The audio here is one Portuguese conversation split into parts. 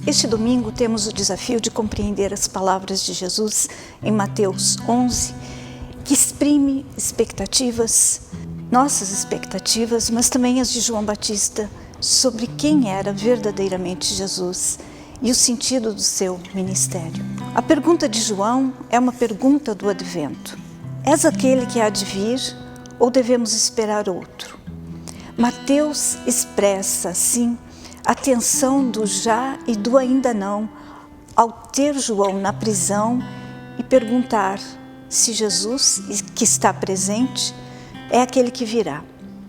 Este domingo temos o desafio de compreender as palavras de Jesus em Mateus 11, que exprime expectativas, nossas expectativas, mas também as de João Batista, sobre quem era verdadeiramente Jesus e o sentido do seu ministério. A pergunta de João é uma pergunta do advento. És aquele que há de vir ou devemos esperar outro? Mateus expressa, assim, a tensão do já e do ainda não, ao ter João na prisão e perguntar se Jesus, que está presente, é aquele que virá.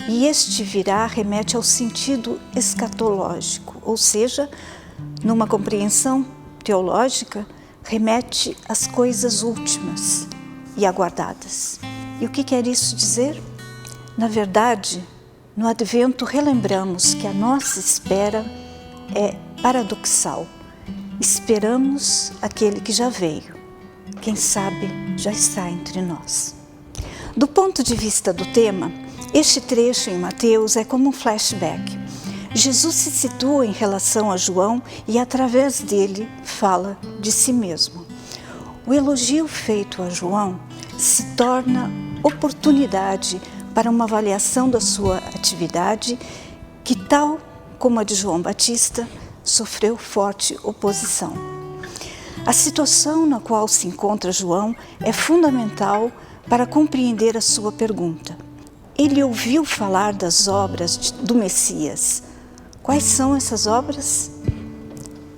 E este virá remete ao sentido escatológico, ou seja, numa compreensão teológica, remete às coisas últimas e aguardadas. E o que quer isso dizer? Na verdade, no Advento relembramos que a nossa espera é paradoxal. Esperamos aquele que já veio. Quem sabe já está entre nós. Do ponto de vista do tema, este trecho em Mateus é como um flashback. Jesus se situa em relação a João e, através dele, fala de si mesmo. O elogio feito a João se torna oportunidade para uma avaliação da sua atividade, que, tal como a de João Batista, sofreu forte oposição. A situação na qual se encontra João é fundamental para compreender a sua pergunta. Ele ouviu falar das obras do Messias. Quais são essas obras?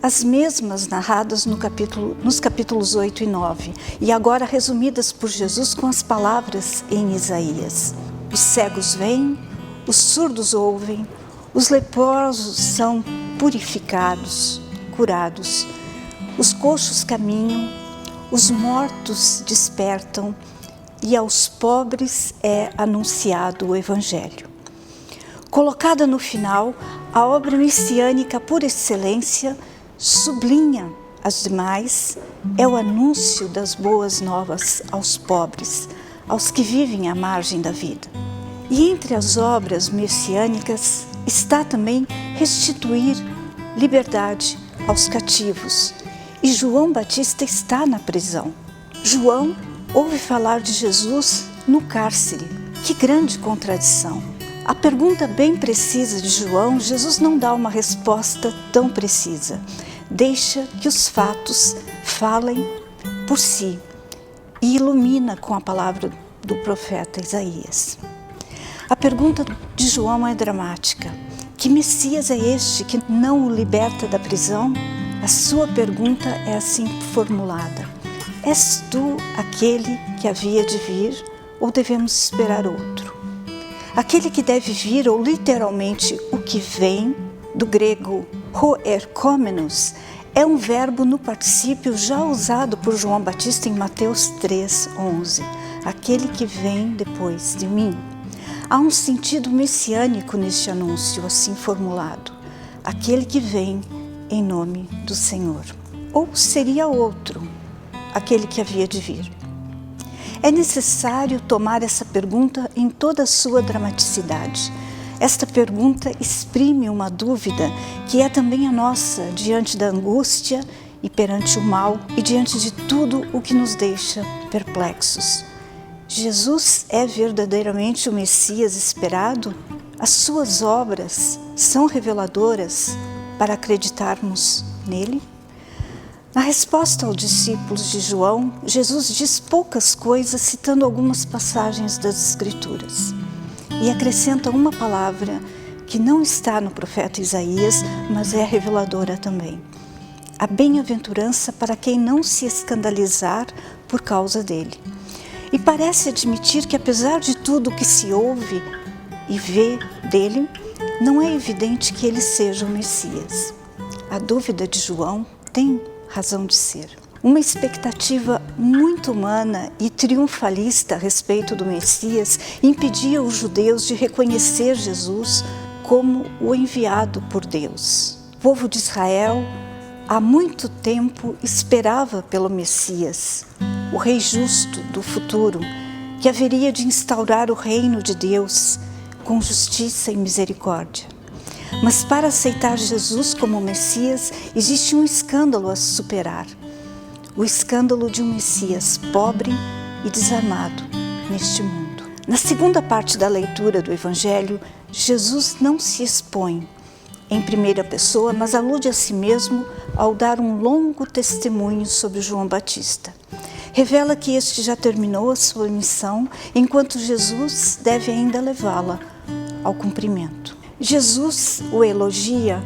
As mesmas narradas nos capítulos 8 e 9, e agora resumidas por Jesus com as palavras em Isaías. Os cegos veem, os surdos ouvem, os leprosos são purificados, curados, os coxos caminham, os mortos despertam e aos pobres é anunciado o Evangelho. Colocada no final, a obra messiânica por excelência sublinha as demais, é o anúncio das boas novas aos pobres, aos que vivem à margem da vida. E entre as obras messiânicas está também restituir liberdade aos cativos. E João Batista está na prisão. João ouve falar de Jesus no cárcere. Que grande contradição! A pergunta bem precisa de João, Jesus não dá uma resposta tão precisa. Deixa que os fatos falem por si e ilumina com a palavra do profeta Isaías. A pergunta de João é dramática. Que Messias é este que não o liberta da prisão? A sua pergunta é assim formulada. És tu aquele que havia de vir ou devemos esperar outro? Aquele que deve vir, ou literalmente o que vem, do grego hoerkomenos, é um verbo no particípio já usado por João Batista em Mateus 3:11. Aquele que vem depois de mim. Há um sentido messiânico neste anúncio assim formulado. Aquele que vem em nome do Senhor. Ou seria outro, aquele que havia de vir. É necessário tomar essa pergunta em toda a sua dramaticidade. Esta pergunta exprime uma dúvida que é também a nossa diante da angústia e perante o mal e diante de tudo o que nos deixa perplexos. Jesus é verdadeiramente o Messias esperado? As suas obras são reveladoras para acreditarmos nele? Na resposta aos discípulos de João, Jesus diz poucas coisas, citando algumas passagens das Escrituras. E acrescenta uma palavra que não está no profeta Isaías, mas é reveladora também. A bem-aventurança para quem não se escandalizar por causa dele. E parece admitir que, apesar de tudo o que se ouve e vê dele, não é evidente que ele seja o Messias. A dúvida de João tem razão de ser. Uma expectativa muito humana e triunfalista a respeito do Messias impedia os judeus de reconhecer Jesus como o enviado por Deus. O povo de Israel há muito tempo esperava pelo Messias, o Rei justo do futuro, que haveria de instaurar o reino de Deus com justiça e misericórdia. Mas para aceitar Jesus como Messias, existe um escândalo a superar. O escândalo de um Messias pobre e desarmado neste mundo. Na segunda parte da leitura do Evangelho, Jesus não se expõe em primeira pessoa, mas alude a si mesmo ao dar um longo testemunho sobre João Batista. Revela que este já terminou a sua missão, enquanto Jesus deve ainda levá-la ao cumprimento. Jesus o elogia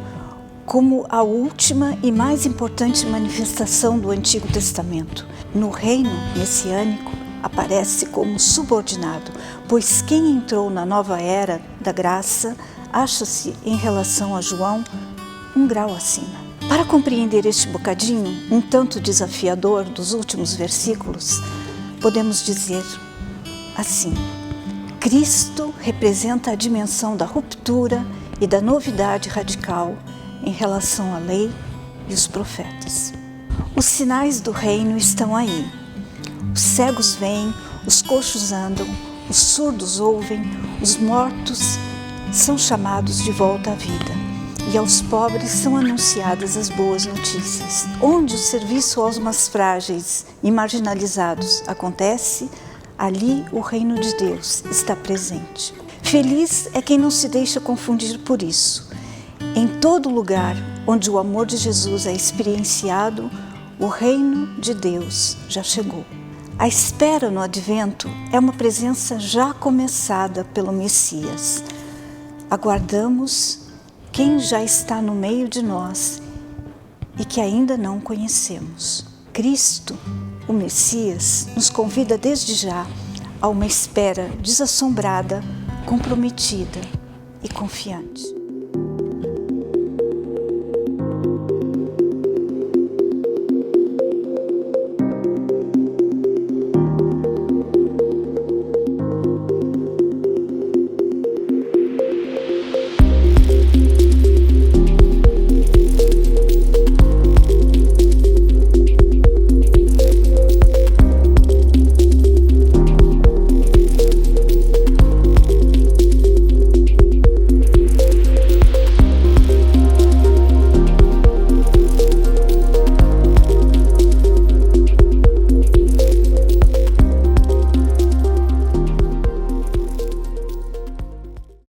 como a última e mais importante manifestação do Antigo Testamento. No reino messiânico, aparece como subordinado, pois quem entrou na nova era da graça acha-se, em relação a João, um grau acima. Para compreender este bocadinho, um tanto desafiador dos últimos versículos, podemos dizer assim: Cristo representa a dimensão da ruptura e da novidade radical em relação à lei e os profetas. Os sinais do reino estão aí. Os cegos veem, os coxos andam, os surdos ouvem, os mortos são chamados de volta à vida, e aos pobres são anunciadas as boas notícias. Onde o serviço aos mais frágeis e marginalizados acontece, ali o reino de Deus está presente. Feliz é quem não se deixa confundir por isso. Em todo lugar onde o amor de Jesus é experienciado, o reino de Deus já chegou. A espera no advento é uma presença já começada pelo Messias. Aguardamos quem já está no meio de nós e que ainda não conhecemos. Cristo, o Messias, nos convida desde já a uma espera desassombrada, comprometida e confiante.